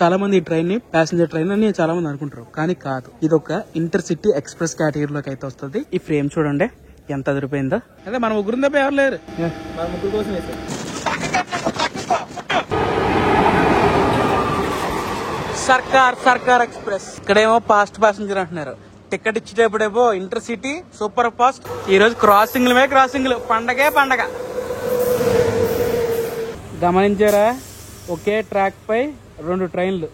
చాలా మంది ఈ ట్రైన్ ని ప్యాసింజర్ ట్రైన్ అని చాలా మంది అనుకుంటారు, కానీ కాదు. ఇది ఒక ఇంటర్ సిటీ ఎక్స్ప్రెస్ కేటగిరీలోకి అయితే వస్తుంది. ఈ ఫ్రేమ్ చూడండి ఎంత అదిరిపోయిందో. అదే మన ముగ్గురు తప్ప ఎవరు లేరు, మన ముగ్గురు కోసం సర్కార్ ఎక్స్ప్రెస్. ఇక్కడేమో ఫాస్ట్ ప్యాసింజర్ అంటున్నారు, టికెట్ ఇచ్చేటప్పుడేమో ఇంటర్ సిటీ సూపర్ ఫాస్ట్. ఈ రోజు క్రాసింగ్లు పండగే పండగ. గమనించారా, ఒకే ట్రాక్ పై 2 ట్రైన్లు.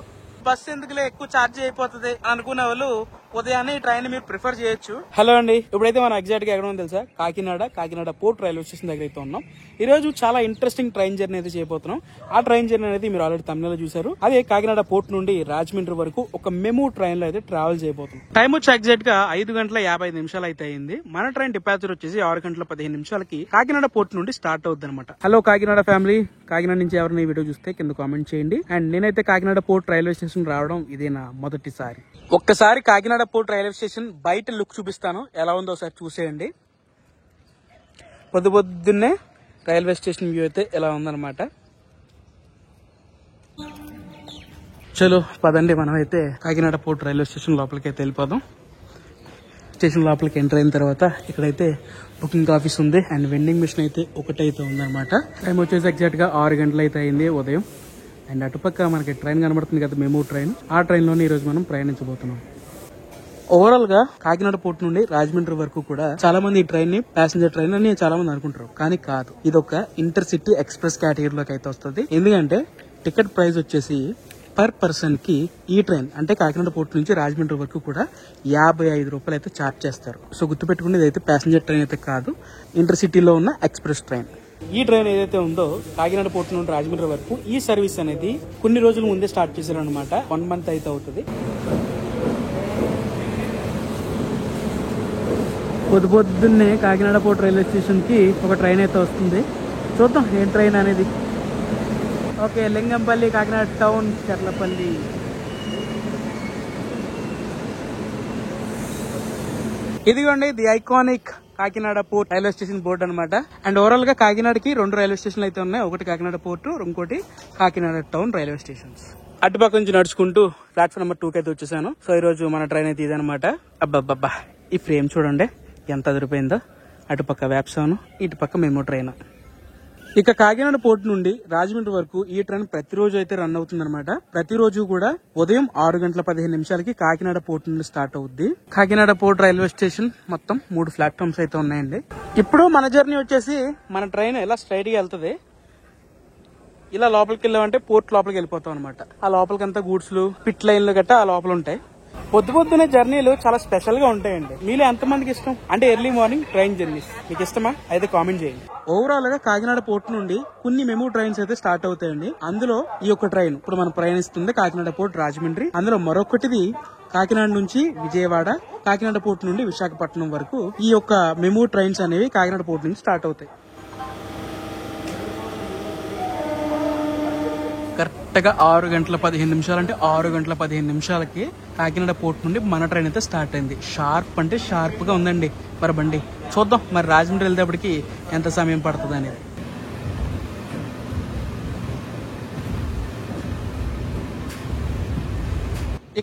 బస్సు ఎందుకులే ఎక్కువ ఛార్జ్ అయిపోతుంది అనుకునే వాళ్ళు ఉదయాన్నే ఈ ట్రైన్ మీరు ప్రిఫర్ చేయొచ్చు. హలో అండి, ఇప్పుడైతే మనం ఎగ్జాక్ట్ గా ఎక్కడ ఉందో తెలుసా? కాకినాడ పోర్ట్ రైల్వే స్టేషన్ దగ్గర అయితే ఉన్నాం. ఈ రోజు చాలా ఇంట్రెస్టింగ్ ట్రైన్ జర్నీ అయితే చేయబోతున్నాం. ఆ ట్రైన్ జర్నీ అనేది మీరు ఆల్రెడీ తమిళలో చూసారు. అదే కాకినాడ పోర్ట్ నుండి రాజమండ్రి వరకు ఒక మెమూ ట్రైన్ లో అయితే ట్రావెల్ చేయబోతున్నాం. టైం వచ్చి ఎగ్జాక్ట్ గా 5:55 అయితే అయింది. మన ట్రైన్ డిపాచర్ వచ్చేసి 6:15 కాకినాడ పోర్ట్ నుండి స్టార్ట్ అవుద్ది అనమాట. హలో కాకినాడ ఫ్యామిలీ, కాకినాడ నుంచి ఎవరైనా వీడియో చూస్తే కింద కామెంట్ చేయండి. అండ్ నేనైతే కాకినాడ పోర్ట్ రైల్వే స్టేషన్ రావడం ఇదే నా మొదటిసారి. ఒక్కసారి కాకినాడ పోర్ట్ రైల్వే స్టేషన్ బయట లుక్ చూపిస్తాను, ఎలా ఉందో ఒకసారి చూసేయండి. పొద్దున్నే రైల్వే స్టేషన్ వ్యూ అయితే ఎలా ఉందన్నమాట. చలో పదండి, మనం అయితే కాకినాడ పోర్ట్ రైల్వే స్టేషన్ లోపలికి అయితే వెళ్ళిపోదాం. స్టేషన్ లోపలికి ఎంటర్ అయిన తర్వాత ఇక్కడైతే బుకింగ్ ఆఫీస్ ఉంది అండ్ వెండింగ్ మిషన్ అయితే ఒకటైతే ఉందన్నమాట. టైం వచ్చేసి ఎగ్జాక్ట్ గా 6 గంటలు అయితే అయింది ఉదయం. అండ్ అటుపక్క మనకి ట్రైన్ కనబడుతుంది కదా, మెమూ ట్రైన్. ఆ ట్రైన్ లోనే ఈ రోజు మనం ప్రయాణించబోతున్నాం. ఓవరాల్ గా కాకినాడ పోర్ట్ నుండి రాజమండ్రి వరకు కూడా చాలా మంది ఈ ట్రైన్ ని ప్యాసింజర్ ట్రైన్ అని చాలా మంది అనుకుంటారు, కానీ కాదు. ఇది ఒక ఇంటర్ సిటీ ఎక్స్ప్రెస్ కేటగిరీలోకి అయితే వస్తుంది. ఎందుకంటే టికెట్ ప్రైస్ వచ్చేసి పర్ పర్సన్ కి ఈ ట్రైన్ అంటే కాకినాడ పోర్ట్ నుంచి రాజమండ్రి వరకు కూడా 55 రూపాయలు అయితే ఛార్జ్ చేస్తారు. సో గుర్తుపెట్టుకునేది అయితే ప్యాసింజర్ ట్రైన్ అయితే కాదు, ఇంటర్ సిటీలో ఉన్న ఎక్స్ప్రెస్ ట్రైన్. ఈ ట్రైన్ ఏదైతే ఉందో కాకినాడ పోర్ట్ నుండి రాజమండ్రి వరకు, ఈ సర్వీస్ అనేది కొన్ని రోజుల ముందే స్టార్ట్ చేశారు అనమాట. 1 మంత్ అయితే అవుతుంది. పొద్దున్నే కాకినాడ పోర్ట్ రైల్వే స్టేషన్ కి ఒక ట్రైన్ అయితే వస్తుంది. చూద్దాం ఏం ట్రైన్ అనేది. Okay, Lingampalli, Kakinada town, Charlapalli. ఇదిగోండి the iconic Kakinada port railway station board అనమాట. అండ్ ఓవరాల్ గా కాకినాడకి 2 రైల్వే స్టేషన్లు అయితే ఉన్నాయి. ఒకటి కాకినాడ పోర్టు, ఇంకోటి కాకినాడ టౌన్ రైల్వే స్టేషన్స్. అటుపక్క నుంచి నడుచుకుంటూ ప్లాట్ఫామ్ నెంబర్ 2 కి అయితే వచ్చేసాను. సో ఈ రోజు మన ట్రైన్ అయితే ఇదనమాట. అబ్బబ్బబ్బా, ఈ ఫ్రేమ్ చూడండి ఎంత అదిరిపోయిందో. అటుపక్క వ్యాప్సాను, ఇటుపక్క మెమో ట్రైన్. ఇక కాకినాడ పోర్ట్ నుండి రాజమండ్రి వరకు ఈ ట్రైన్ ప్రతిరోజు అయితే రన్ అవుతుంది అనమాట. ప్రతిరోజు కూడా ఉదయం 6:15 కాకినాడ పోర్ట్ నుండి స్టార్ట్ అవుద్ది. కాకినాడ పోర్ట్ రైల్వే స్టేషన్ మొత్తం 3 ప్లాట్ఫామ్స్ అయితే ఉన్నాయండి. ఇప్పుడు మన జర్నీ వచ్చేసి, మన ట్రైన్ ఇలా స్ట్రైట్ గా వెళ్తుంది. ఇలా లోపలికి వెళ్ళామంటే పోర్ట్ లోపలికి వెళ్ళిపోతాం అనమాట. ఆ లోపలికంతా గూడ్స్లు, పిట్ లైన్లు గట్టా ఆ లోపల ఉంటాయి. పొద్దునే జర్నీలు చాలా స్పెషల్ గా ఉంటాయండి. మీలో ఎంతమందికి ఇష్టం అంటే ఎర్లీ మార్నింగ్ ట్రైన్ జర్నీస్? మీకు ఇష్టమా? అయితే కామెంట్ చేయండి. ఓవరాల్ గా కాకినాడ పోర్ట్ నుండి కొన్ని మెమూ ట్రైన్స్ అయితే స్టార్ట్ అవుతాయండి. అందులో ఈ యొక్క ట్రైన్ ఇప్పుడు మనం ప్రయాణిస్తుంది కాకినాడ పోర్ట్ రాజమండ్రి. అందులో మరొకటిది కాకినాడ నుంచి విజయవాడ, కాకినాడ పోర్ట్ నుండి విశాఖపట్నం వరకు ఈ యొక్క మెమూ ట్రైన్స్ అనేవి కాకినాడ పోర్ట్ నుంచి స్టార్ట్ అవుతాయి. కరెక్ట్ గా 6:15 అంటే 6:15 కాకినాడ పోర్ట్ నుండి మన ట్రైన్ అయితే స్టార్ట్ అయింది. షార్ప్ అంటే షార్ప్ గా ఉందండి మరి బండి. చూద్దాం మరి రాజమండ్రి వెళ్తేప్పటికి ఎంత సమయం పడుతుంది అనేది.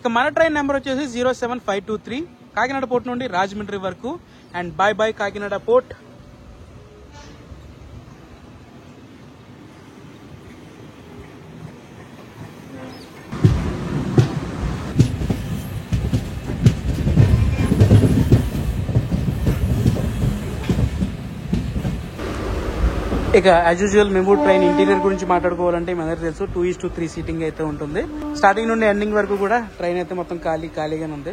ఇక మన ట్రైన్ నెంబర్ వచ్చేసి 07523 కాకినాడ పోర్ట్ నుండి రాజమండ్రి వరకు. And by Kakinada port. ఇక as usual MEMU train interior గురించి మాట్లాడుకోవాలంటే మీ అందరికీ తెలుసు 2:3 సీటింగ్ అయితే ఉంటుంది. స్టార్టింగ్ నుండి ఎండింగ్ వరకు కూడా ట్రైన్ అయితే మొత్తం ఖాళీగానే ఉంది.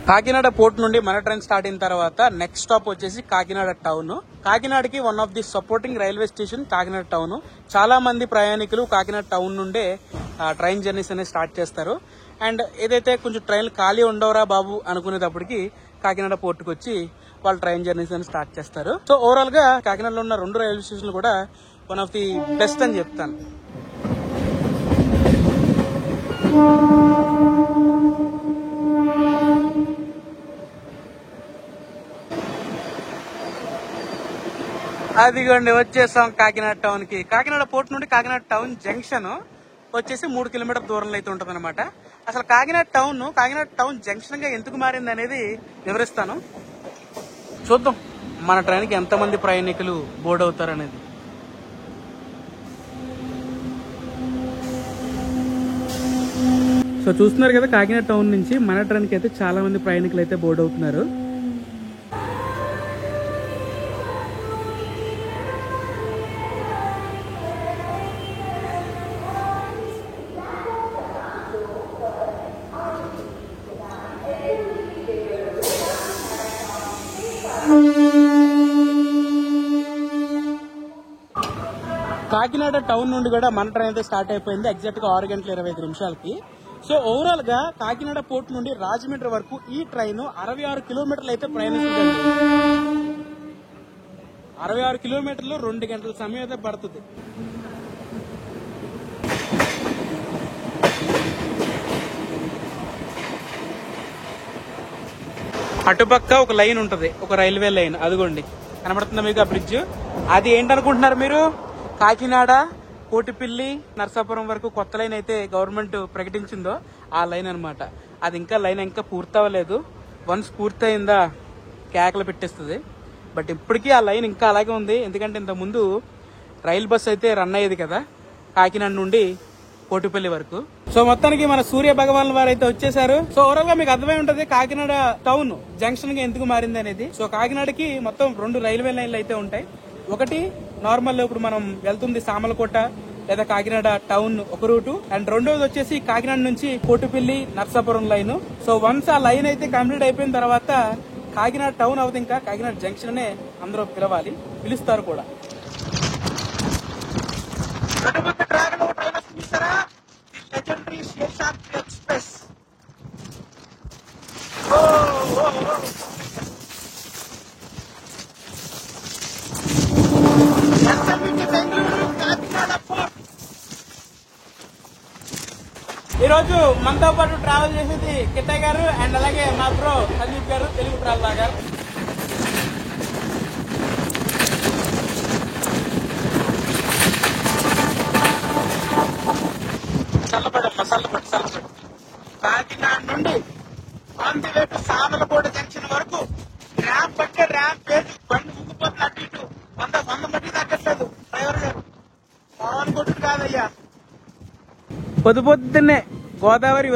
కాకినాడ పోర్ట్ నుండి మన ట్రైన్ స్టార్ట్ అయిన తర్వాత నెక్స్ట్ స్టాప్ వచ్చేసి కాకినాడ టౌన్. కాకినాడకి one of the supporting railway station Kakinada town. చాలా మంది ప్రయాణికులు కాకినాడ టౌన్ నుండే ట్రైన్ జర్నీస్ అనేది స్టార్ట్ చేస్తారు. అండ్ ఏదైతే కొంచెం ట్రైన్లు ఖాళీ ఉండవరా బాబు అనుకునేటప్పటికి కాకినాడ పోర్టుకు వచ్చి వాళ్ళు ట్రైన్ జర్నీస్ అని స్టార్ట్ చేస్తారు. సో ఓవరాల్ గా కాకినాడలో ఉన్న 2 రైల్వే స్టేషన్లు కూడా వన్ ఆఫ్ ది బెస్ట్ అని చెప్తాను. అదిగోండి వచ్చేసాం కాకినాడ టౌన్ కి. కాకినాడ పోర్ట్ నుండి కాకినాడ టౌన్ జంక్షన్ వచ్చేసి 3 కిలోమీటర్ దూరంలో అయితే ఉంటది అనమాట. అసలు కాకినాడ టౌన్ జంక్షన్ గా ఎందుకు మారింది అనేది వివరిస్తాను. చూద్దాం మన ట్రైన్ కి ఎంతమంది ప్రయాణికులు బోర్డు అవుతారు అనేది. సో చూస్తున్నారు కదా, కాకినాడ టౌన్ నుంచి మన ట్రైన్ కి అయితే చాలా మంది ప్రయాణికులు అయితే బోర్డు అవుతున్నారు. కాకినాడ టౌన్ నుండి కూడా మన ట్రైన్ అయితే స్టార్ట్ అయిపోయింది ఎగ్జాక్ట్ గా 6 గంటల 25 నిమిషాలకి. సో ఓవరాల్ గా కాకినాడ పోర్ట్ నుండి రాజమండ్రి వరకు ఈ ట్రైన్ 66 కిలోమీటర్లు అయితే ప్రయాణిస్తుంది. 66 కిలోమీటర్లు 2 గంటల సమయం అయితే పడుతుంది. అటుపక్క ఒక లైన్ ఉంటది, ఒక రైల్వే లైన్. అదిగోండి కనబడుతుందా మీకు ఆ బ్రిడ్జ్? అది ఏంటనుకుంటున్నారు మీరు? కాకినాడ కోటిపిల్లి నర్సాపురం వరకు కొత్త లైన్ అయితే గవర్నమెంట్ ప్రకటించిందో ఆ లైన్ అనమాట. అది ఇంకా లైన్ ఇంకా పూర్తవ్వలేదు. వన్స్ పూర్తయిందా కేకలు పెట్టేస్తుంది. బట్ ఇప్పటికీ ఆ లైన్ ఇంకా అలాగే ఉంది. ఎందుకంటే ఇంత ముందు రైలు బస్ అయితే రన్ అయ్యేది కదా కాకినాడ నుండి కోటిపల్లి వరకు. సో మొత్తానికి మన సూర్య భగవాన్ వారు అయితే వచ్చేసారు. సో ఓవరాల్ గా మీకు అర్థమై ఉంటది కాకినాడ టౌన్ జంక్షన్ గా ఎందుకు మారింది అనేది. సో కాకినాడకి మొత్తం 2 రైల్వే లైన్లు అయితే ఉంటాయి. ఒకటి నార్మల్ ఇప్పుడు మనం వెళ్తుంది సామలకోట లేదా కాకినాడ టౌన్ ఒక రూటు, అండ్ రెండోది వచ్చేసి కాకినాడ నుంచి Kotipalli Narsapuram line. So once ఆ లైన్ అయితే కంప్లీట్ అయిపోయిన తర్వాత కాకినాడ టౌన్ అవుతుంది, ఇంకా కాకినాడ జంక్షన్ అనే అందరూ పిలుస్తారు కూడా. ఈ రోజు మనతో పాటు ట్రావెల్ చేసేది కిట్టయ్య గారు అండ్ అలాగే మా బ్రో సందీప్ గారు, తెలుగు ట్రావెల్ గారు. చల్లబడి కాకినాడ నుండి on the way to Samalkot junction వరకు ర్యాంప్ అంటే ర్యాంప్ పేరు బండి ముంగిపోతుంది. అటు ఇటు 100 మట్టి తగ్గట్లేదు డ్రైవర్ గారు. పవన్ కొట్టు కాదయ్యా. పొద్దున్నే గోదావరి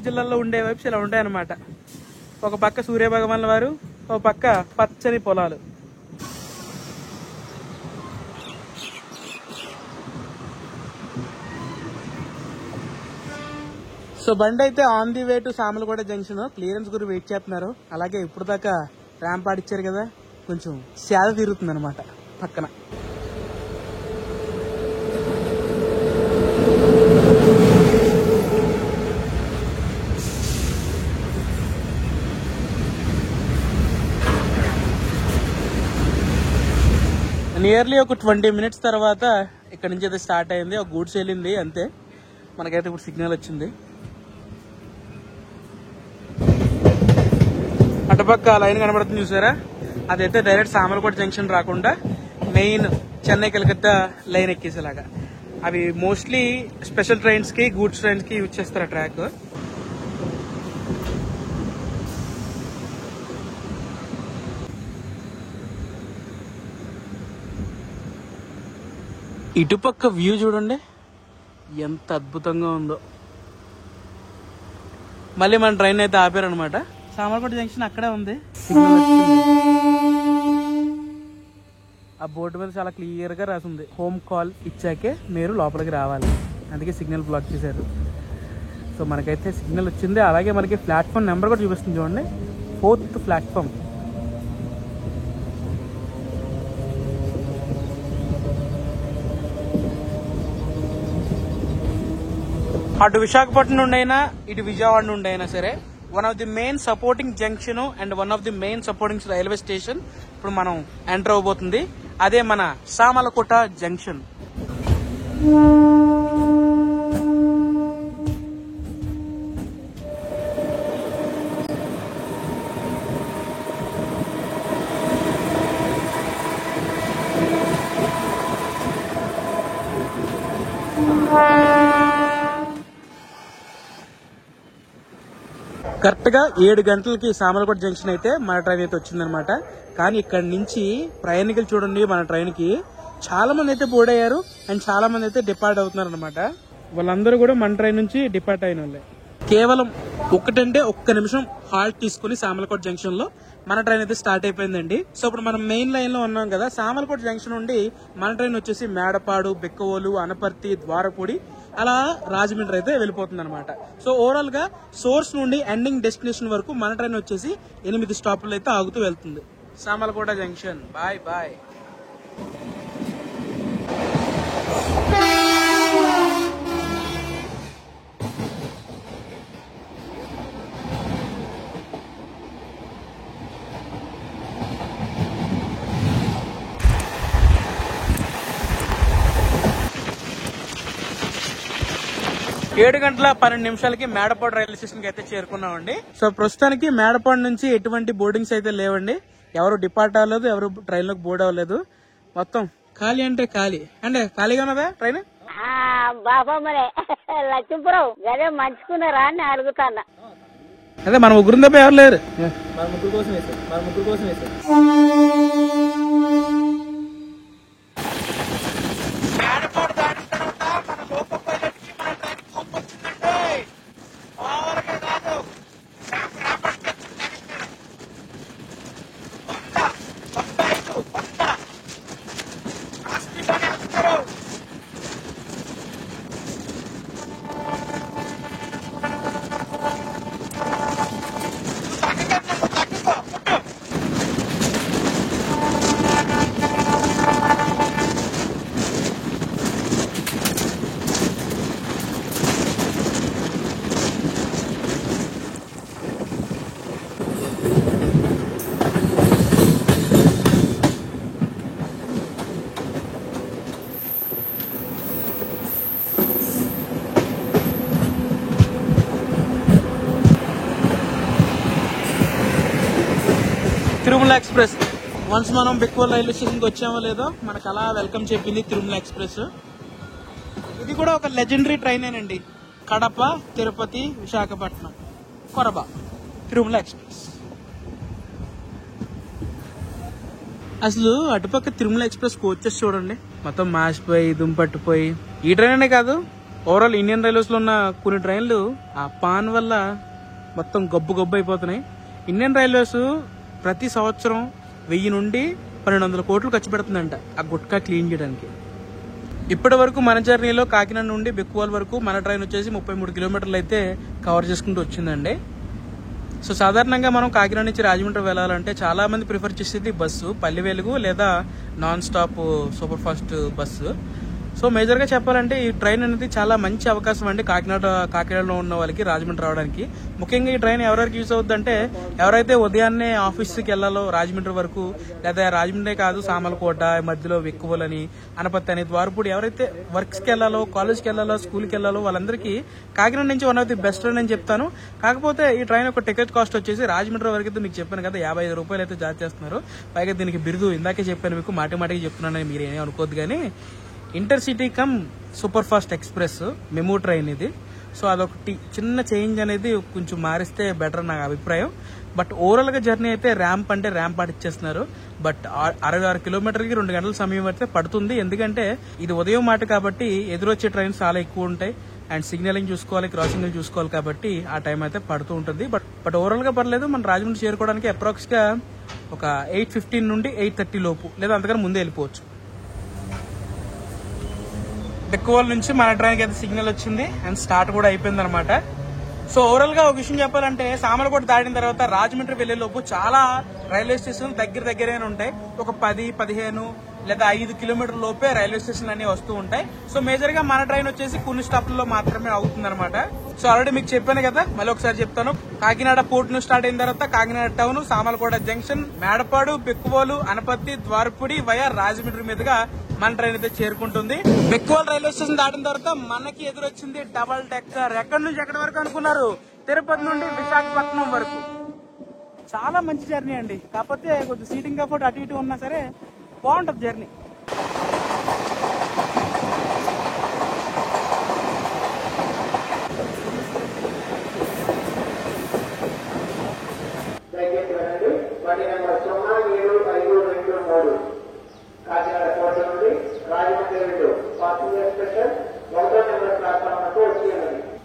జిల్లాలో ఉండే వైబ్స్ ఇలా ఉంటాయన్నమాట. ఒక పక్క సూర్య భగవాన్ వారు, ఒక పక్క పచ్చని పొలాలు. సో బండి అయితే on the way to Samalkot junction clearance గురించి వెయిట్ చేస్తున్నారు. అలాగే ఇప్పుడు దాకా ర్యాంప్ ఆడిచ్చారు కదా, కొంచెం సేద తీరుతుంది అనమాట పక్కన. నియర్లీ ఒక 20 మినిట్స్ తర్వాత ఇక్కడ నుంచి అయితే స్టార్ట్ అయింది. ఒక గూడ్స్ వెళ్ళింది అంతే. మనకైతే ఇప్పుడు సిగ్నల్ వచ్చింది. అటుపక్క లైన్ కనబడుతుంది చూసారా, అదైతే డైరెక్ట్ సామలకోట జంక్షన్ రాకుండా మెయిన్ చెన్నై కలకత్తా లైన్ ఎక్కేసేలాగా. అవి మోస్ట్లీ స్పెషల్ ట్రైన్స్ కి గూడ్స్ ట్రైన్స్ కి యూజ్ చేస్తారు ట్రాక్. ఇటుపక్క వ్యూ చూడండి ఎంత అద్భుతంగా ఉందో. మళ్ళీ మన ట్రైన్ అయితే ఆపారనమాట. సామలకోట జంక్షన్ అక్కడే ఉంది. ఆ బోర్డు మీద చాలా క్లియర్ గా రాసింది, హోమ్ కాల్ ఇచ్చాకే మీరు లోపలికి రావాలి. అందుకే సిగ్నల్ బ్లాక్ చేశారు. సో మనకైతే సిగ్నల్ వచ్చింది. అలాగే మనకి ప్లాట్ఫామ్ నెంబర్ కూడా చూపిస్తుంది చూడండి, 4th ప్లాట్ఫామ్. అటు విశాఖపట్నం నుండి అయినా ఇటు విజయవాడ నుండి అయినా సరే one of the main supporting junction and one of the main supporting railway station ఇప్పుడు మనం ఎంటర్ అవబోతుంది. అదే మన సామలకోట జంక్షన్. కరెక్ట్ గా 7 గంటలకి సామర్లకోట జంక్షన్ అయితే మన ట్రైన్ అయితే వచ్చిందనమాట. కానీ ఇక్కడ నుంచి ప్రయాణికులు చూడండి, మన ట్రైన్ కి చాలా మంది అయితే బోర్డ్ అయ్యారు అండ్ చాలా మంది అయితే డిపార్ట్ అవుతున్నారు అనమాట. వాళ్ళందరూ కూడా మన ట్రైన్ నుంచి డిపార్ట్ అయిన వాళ్ళే. కేవలం ఒక్క నిమిషం హాల్ట్ తీసుకుని సామర్లకోట జంక్షన్ లో మన ట్రైన్ అయితే స్టార్ట్ అయిపోయిందండి. సో ఇప్పుడు మనం మెయిన్ లైన్ లో ఉన్నాం కదా. సామర్లకోట జంక్షన్ నుండి మన ట్రైన్ వచ్చేసి మేడపాడు, బెక్కవోలు, అనపర్తి, ద్వారపూడి అలా రాజమండ్రి అయితే వెళ్ళిపోతుంది అనమాట. సో ఓవరాల్ గా సోర్స్ నుండి ఎండింగ్ డెస్టినేషన్ వరకు మన ట్రైన్ వచ్చేసి 8 స్టాప్లు అయితే ఆగుతూ వెళ్తుంది. Samarlakota junction bye bye. 7 గంటల 12 నిమిషాలకి మేడపాడు రైల్వే స్టేషన్ కి అయితే చేరుకున్నామండి. సో ప్రస్తుతానికి మేడపాడు నుంచి ఎటువంటి బోర్డింగ్స్ అయితే లేవండి. ఎవరు డిపార్ట్ అవ్వలేదు, ఎవరు ట్రైన్ లోకి బోర్డ్ అవ్వలేదు. మొత్తం ఖాళీ అంటే ఖాళీ. అంటే ఖాళీగా ఉన్నదా ట్రైన్? బాబా మరే లక్ష్మీపురం అదే మంచుకున్నారా అని అడుగుతాను. అదే మన ముగ్గురు తప్ప ఎవరు లేరు. మన ముగ్గురు కోసమే సార్. తిరుమల ఎక్స్ప్రెస్ వన్స్ మనం బెక్కువల్ రైల్వే స్టేషన్ కి వచ్చామో లేదో మనకు అలా వెల్కమ్ చెప్పింది తిరుమల ఎక్స్ప్రెస్. ఇది కూడా ఒక లెజెండరీ ట్రైనేనండి. కడప, తిరుపతి, విశాఖపట్నం, కొరబ తిరుమల ఎక్స్ప్రెస్. అసలు అటుపక్క తిరుమల ఎక్స్ప్రెస్ కోచెస్ చూడండి, మొత్తం మాసిపోయి దుంపట్టిపోయి. ఈ ట్రైన్ అనే కాదు, ఓవరాల్ ఇండియన్ రైల్వేస్ లో ఉన్న కొన్ని ట్రైన్లు ఆ పాన్ వల్ల మొత్తం గబ్బు అయిపోతున్నాయి. ఇండియన్ రైల్వేస్ ప్రతి సంవత్సరం 1000 నుండి 1200 కోట్లు ఖర్చు పెడుతుందంట ఆ గుట్కా క్లీన్ చేయడానికి. ఇప్పటి వరకు మన జర్నీలో కాకినాడ నుండి బెక్కువాల్ వరకు మన ట్రైన్ వచ్చేసి 33 కిలోమీటర్లు అయితే కవర్ చేసుకుంటూ వచ్చిందండి. సో సాధారణంగా మనం కాకినాడ నుంచి రాజమండ్రి వెళ్ళాలంటే చాలా మంది ప్రిఫర్ చేసేది బస్సు, పల్లి వెలుగు లేదా non stop super fast bus. So major గా చెప్పాలంటే ఈ ట్రైన్ అనేది చాలా మంచి అవకాశం అండి కాకినాడలో ఉన్న వాళ్ళకి రాజమండ్రి రావడానికి. ముఖ్యంగా ఈ ట్రైన్ ఎవరెవరికి యూజ్ అవుతుందంటే ఎవరైతే ఉదయాన్నే ఆఫీస్కి వెళ్ళాలో రాజమండ్రి వరకు, లేదా రాజమండ్రి కాదు సామర్లకోట మధ్యలో వెక్కువలని, అనపత్తి అని, ద్వారపూడి ఎవరైతే వర్క్స్ కి వెళ్ళాలో, కాలేజ్కి వెళ్ళాలో, స్కూల్కి వెళ్ళాలో వాళ్ళందరికీ కాకినాడ నుంచి one of the best train అని చెప్తాను. కాకపోతే ఈ ట్రైన్ యొక్క టికెట్ కాస్ట్ వచ్చేసి రాజమండ్రి వరకు అయితే మీకు చెప్పాను కదా 55 రూపాయలు అయితే చార్జ్ చేస్తున్నారు. పైగా దీనికి బిరుదు ఇందాకే చెప్పాను మీకు, మాటికి చెప్తున్నానని మీరు ఏమీ అనుకోవద్దు. కానీ intercity come super fast express MEMU train ఇది. సో అదొకటి చిన్న చేంజ్ అనేది కొంచెం మారిస్తే బెటర్ నాకు అభిప్రాయం. బట్ ఓవరాల్ గా జర్నీ అయితే ర్యాంప్ అంటే ర్యాంప్ ఇచ్చేస్తున్నారు. బట్ 66 కిలోమీటర్లకి 2 గంటల సమయం అయితే పడుతుంది. ఎందుకంటే ఇది ఉదయం మాట కాబట్టి ఎదురొచ్చే ట్రైన్స్ చాలా ఎక్కువ ఉంటాయి అండ్ సిగ్నలింగ్ చూసుకోవాలి, క్రాసింగ్ చూసుకోవాలి కాబట్టి ఆ టైం అయితే పడుతూ ఉంటుంది. బట్ ఓవరాల్ గా పర్లేదు. మన రాజమండ్రి చేరుకోవడానికి అప్రాక్స్ గా ఒక 8:15 నుండి 8:30 లోపు లేదా అంతకన్నా ముందే వెళ్ళిపోవచ్చు. బెక్కువాల్ నుంచి మన ట్రైన్కి అయితే సిగ్నల్ వచ్చింది అండ్ స్టార్ట్ కూడా అయిపోయింది అనమాట. సో ఓవరాల్ గా ఒక విషయం చెప్పాలంటే సామర్లకోట దాటిన తర్వాత రాజమండ్రి వెళ్లే లోపు చాలా రైల్వే స్టేషన్ దగ్గరే ఉంటాయి. ఒక 10, 15 లేదా 5 కిలోమీటర్ల లోపే రైల్వే స్టేషన్ అన్ని వస్తూ ఉంటాయి. సో మేజర్ గా మన ట్రైన్ వచ్చేసి కొన్ని స్టాప్లలో మాత్రమే అవుతుంది అనమాట. సో ఆల్రెడీ మీకు చెప్పాను కదా, మళ్ళీ ఒకసారి చెప్తాను. కాకినాడ పోర్ట్ ను స్టార్ట్ అయిన తర్వాత Kakinada town, Samalkot junction, Medapadu, Bikkavolu, Anaparthi, Dwarapudi via Rajahmundry మీదుగా మన ట్రైన్ అయితే చేరుకుంటుంది. బెక్కువాల్ రైల్వే స్టేషన్ దాటిన తర్వాత మనకి ఎదురొచ్చింది డబల్ డెక్కర్. ఎక్కడి నుంచి ఎక్కడి వరకు అనుకున్నారు? తిరుపతి నుండి విశాఖపట్నం వరకు. చాలా మంచి జర్నీ అండి. కాకపోతే కొంచెం సీటింగ్ కంఫర్ట్ అటు ఇటు ఉన్నా సరే బాగుంటది జర్నీ.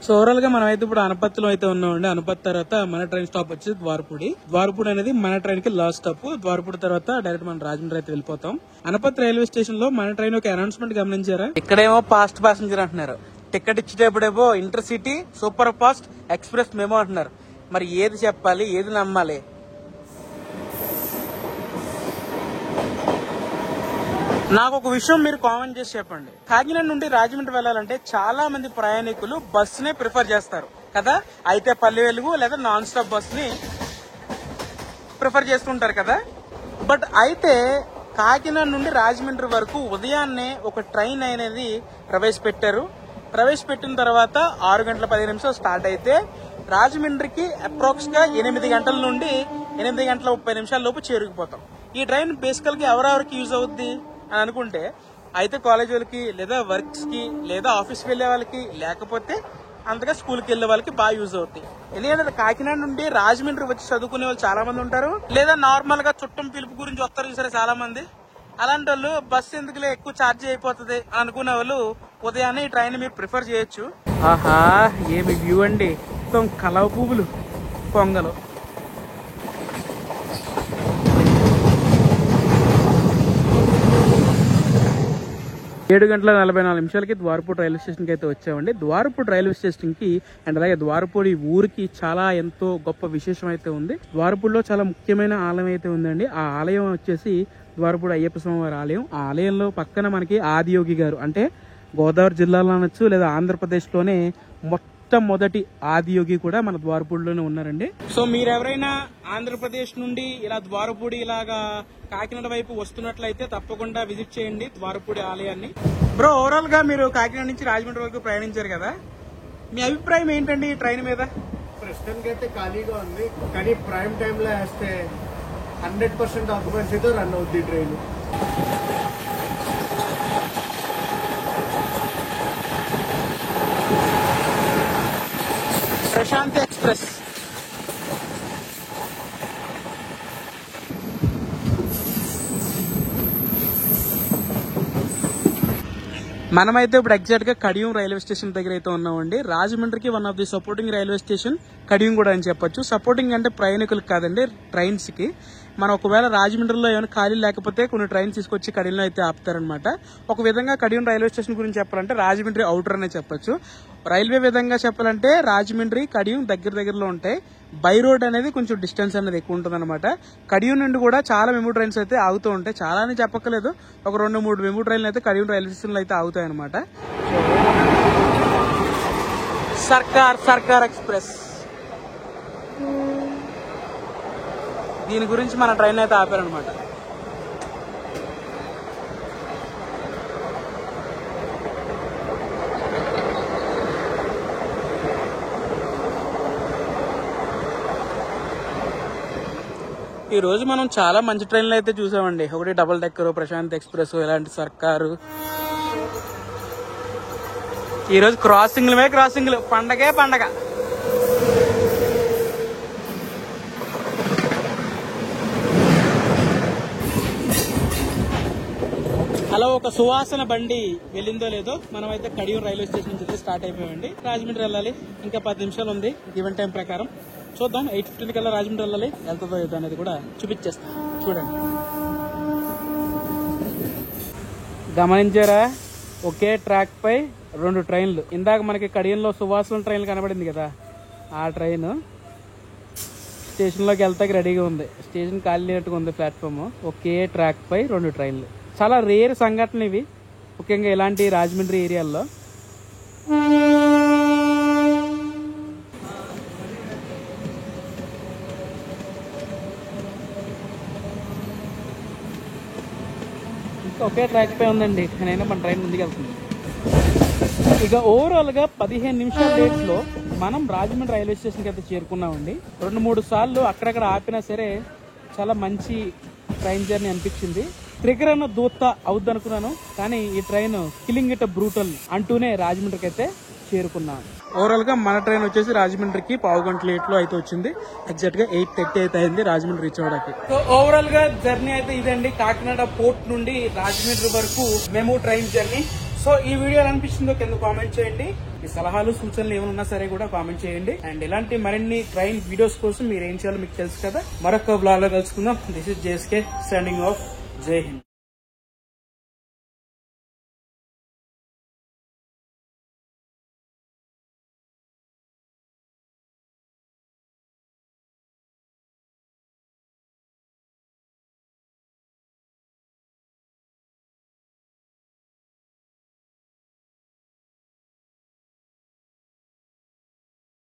సో ఓవరాల్ గా మనం అయితే ఇప్పుడు అనపత్తిలో అయితే ఉన్నామండి. అనపత్తి తర్వాత మన ట్రైన్ స్టాప్ వచ్చేసి ద్వారపూడి. ద్వారపూడి అనేది మన ట్రైన్ కి లాస్ట్ స్టాప్. ద్వారపూడి తర్వాత డైరెక్ట్ మనం రాజమండ్రి అయితే వెళ్ళిపోతాం. అనపత్తి రైల్వే స్టేషన్ లో మన ట్రైన్ ఒక అనౌన్స్మెంట్ గమనించారా? ఇక్కడేమో ఫాస్ట్ ప్యాసింజర్ అంటున్నారు, టికెట్ ఇచ్చేటప్పుడేమో intercity, super fast, express MEMU అంటున్నారు. మరి ఏది చెప్పాలి, ఏది నమ్మాలి? నాకు ఒక విషయం మీరు కామెంట్ చేసి చెప్పండి. కాకినాడ నుండి రాజమండ్రి వెళ్ళాలంటే చాలా మంది ప్రయాణికులు బస్సునే ప్రిఫర్ చేస్తారు కదా. అయితే పల్లె వెలుగు లేదా నాన్ స్టాప్ బస్ ని ప్రిఫర్ చేస్తుంటారు కదా. బట్ అయితే కాకినాడ నుండి రాజమండ్రి వరకు ఉదయాన్నే ఒక ట్రైన్ అనేది ప్రవేశపెట్టారు. ప్రవేశపెట్టిన తర్వాత 6:10 స్టార్ట్ అయితే రాజమండ్రికి అప్రాక్స్ గా 8 గంటల నుండి 8:30 లోపు చేరుకుపోతాం. ఈ ట్రైన్ బేసికల్ గా ఎవరెవరికి యూజ్ అవుద్ది అని అనుకుంటే, అయితే కాలేజ్ వాళ్ళకి లేదా వర్క్స్ కి లేదా ఆఫీస్కి వెళ్లే వాళ్ళకి, లేకపోతే అంతగా స్కూల్కి వెళ్లే వాళ్ళకి బాగా యూజ్ అవుతాయి. ఎందుకంటే కాకినాడ నుండి రాజమండ్రి వచ్చి చదువుకునే వాళ్ళు చాలా మంది ఉంటారు, లేదా నార్మల్ గా చుట్టం పిలుపు గురించి వస్తారు చూసారా చాలా మంది. అలాంటి వాళ్ళు బస్సు ఎందుకులే ఎక్కువ ఛార్జ్ అయిపోతుంది అనుకునే వాళ్ళు ఉదయాన్నే ఈ ట్రైన్ మీరు ప్రిఫర్ చేయొచ్చు. ఆహా, ఏమి వ్యూ అండి, మొత్తం కలవ పువ్వులు, పొంగలు. 7:44 ద్వారపూడి రైల్వే స్టేషన్ కి అయితే వచ్చామండి. ద్వారపూడి రైల్వే స్టేషన్ కి అండ్ అలాగే ద్వారపూడి ఊరికి చాలా ఎంతో గొప్ప విశేషం అయితే ఉంది. ద్వారపూడిలో చాలా ముఖ్యమైన ఆలయం అయితే ఉందండి. ఆ ఆలయం వచ్చేసి ద్వారపూడి అయ్యప్ప స్వామి వారి ఆలయం. ఆ ఆలయంలో పక్కన మనకి ఆదియోగి గారు, అంటే గోదావరి జిల్లాలో అనొచ్చు లేదా ఆంధ్రప్రదేశ్ లోనే మొట్టమొదటి ఆదియోగి కూడా మన ద్వారపూడిలోనే ఉన్నారండి. సో మీరు ఎవరైనా ఆంధ్రప్రదేశ్ నుండి ఇలా ద్వారపూడి ఇలాగా కాకినాడ వైపు వస్తున్నట్లయితే తప్పకుండా విజిట్ చేయండి ద్వారపూడి ఆలయాన్ని. బ్రో, ఓవరాల్ గా మీరు కాకినాడ నుంచి రాజమండ్రి వరకు ప్రయాణించారు కదా, మీ అభిప్రాయం ఏంటండి ఈ ట్రైన్ మీద? ప్రస్తుతానికి అయితే ఖాళీగా ఉంది, కానీ ప్రైమ్ టైమ్ లో వేస్తే 100% ఆక్యుపెన్సీతో రన్ అవుద్ది ట్రైన్. ప్రశాంతి ఎక్స్ప్రెస్. మనమైతే ఇప్పుడు ఎగ్జాక్ట్ గా కడియం రైల్వే స్టేషన్ దగ్గర అయితే ఉన్నామండి. రాజమండ్రికి one of the supporting railway station Kadiyam కూడా అని చెప్పొచ్చు. సపోర్టింగ్ అంటే ప్రయాణికులకు కాదండి, ట్రైన్స్ కి. మనం ఒకవేళ రాజమండ్రిలో ఏమైనా ఖాళీ లేకపోతే కొన్ని ట్రైన్స్ తీసుకొచ్చి కడియంలో అయితే ఆపుతారనమాట. ఒక విధంగా కడియం రైల్వే స్టేషన్ గురించి చెప్పాలంటే రాజమండ్రి అవుటర్ అనే చెప్పొచ్చు. రైల్వే విధంగా చెప్పాలంటే రాజమండ్రి కడియం దగ్గరలో ఉంటాయి. బై రోడ్ అనేది కొంచెం డిస్టెన్స్ అనేది ఎక్కువ ఉంటుంది అనమాట. కడియం నుండి కూడా చాలా మెమూ ట్రైన్స్ అయితే ఆగుతూ ఉంటాయి. చాలా అని చెప్పక్కలేదు, ఒక 2-3 మెమూ ట్రైన్లు అయితే కడియం రైల్వే స్టేషన్ లో అయితే ఆగుతాయి అనమాట. సర్కార్ ఎక్స్ప్రెస్, దీని గురించి మన ట్రైన్ అయితే ఆపారనమాట. ఈ రోజు మనం చాలా మంచి ట్రైన్లు అయితే చూసామండి. ఒకటి డబుల్ డెక్కర్, ప్రశాంత్ ఎక్స్ప్రెస్, ఇలాంటి సర్కారు. ఈ రోజు క్రాసింగ్లు, పండగే పండగ. అలా ఒక సువాసన బండి వెళ్ళిందో లేదో, మనం అయితే కడియం రైల్వే స్టేషన్ నుంచి స్టార్ట్ అయిపోయామండి. రాజమండ్రి వెళ్ళాలి, ఇంకా 10 నిమిషాలు ఉంది ఈవెన్ టైం ప్రకారం. చూద్దాం, 8:15 కల్లా రాజమండ్రి వెళ్ళాలి. వెళ్తుందో ఏదో అనేది కూడా చూపించేస్తాం, చూడండి. గమనించారా, ఒకే ట్రాక్ పై 2 ట్రైన్లు. ఇందాక మనకి కడియంలో సువాసన ట్రైన్లు కనబడింది కదా, ఆ ట్రైన్ స్టేషన్లోకి వెళ్తాకి రెడీగా ఉంది. స్టేషన్ ఖాళీ లేనట్టుగా ఉంది ప్లాట్ఫామ్. ఒకే ట్రాక్ పై 2 ట్రైన్లు. చాలా రేర్ సంఘటనలు ఇవి, ముఖ్యంగా ఇలాంటి రాజమండ్రి ఏరియాల్లో. ఇంకా ఒకే ట్రాక్ పై ఉందండి, నేనైనా మన ట్రైన్ ముందుకు వెళ్తుంది. ఇక ఓవరాల్ గా 15 నిమిషాల డేట్స్ లో మనం రాజమండ్రి రైల్వే స్టేషన్ కి అయితే చేరుకున్నామండి. 2-3 సార్లు అక్కడక్కడ ఆపినా సరే చాలా మంచి ట్రైన్ జర్నీ అనిపించింది. ట్రిగర్ అన్న దూత అవుద్ది అనుకున్నాను, కానీ ఈ ట్రైన్ కిల్లింగ్ ఇట్ బ్రూటల్ అంటూనే రాజమండ్రికి అయితే చేరుకున్నాను. ఓవరాల్ గా మన ట్రైన్ వచ్చేసి రాజమండ్రికి 1/2 గంట లేట్ లో అయితే వచ్చింది. ఎగ్జాక్ట్ గా 8:30 అయితే అయింది రాజమండ్రి రీచ్ అవడానికి. సో ఓవరాల్ గా జర్నీ అయితే ఇదండి, కాకినాడ పోర్ట్ నుండి రాజమండ్రి వరకు మెమూ ట్రైన్ జర్నీ. సో ఈ వీడియో ఎలా అనిపించిందో కింద కామెంట్ చేయండి. మీ సలహాలు సూచనలు ఏమైనా ఉన్నా సరే కూడా కామెంట్ చేయండి. అండ్ ఇలాంటి మరిన్ని ట్రైన్ వీడియోస్ కోసం మీరు ఏం చేయాలో మీకు తెలుసు కదా. మరొక బ్లాగ్ లో కలుసుకుందాం. This is JSK signing off. జై హింద్.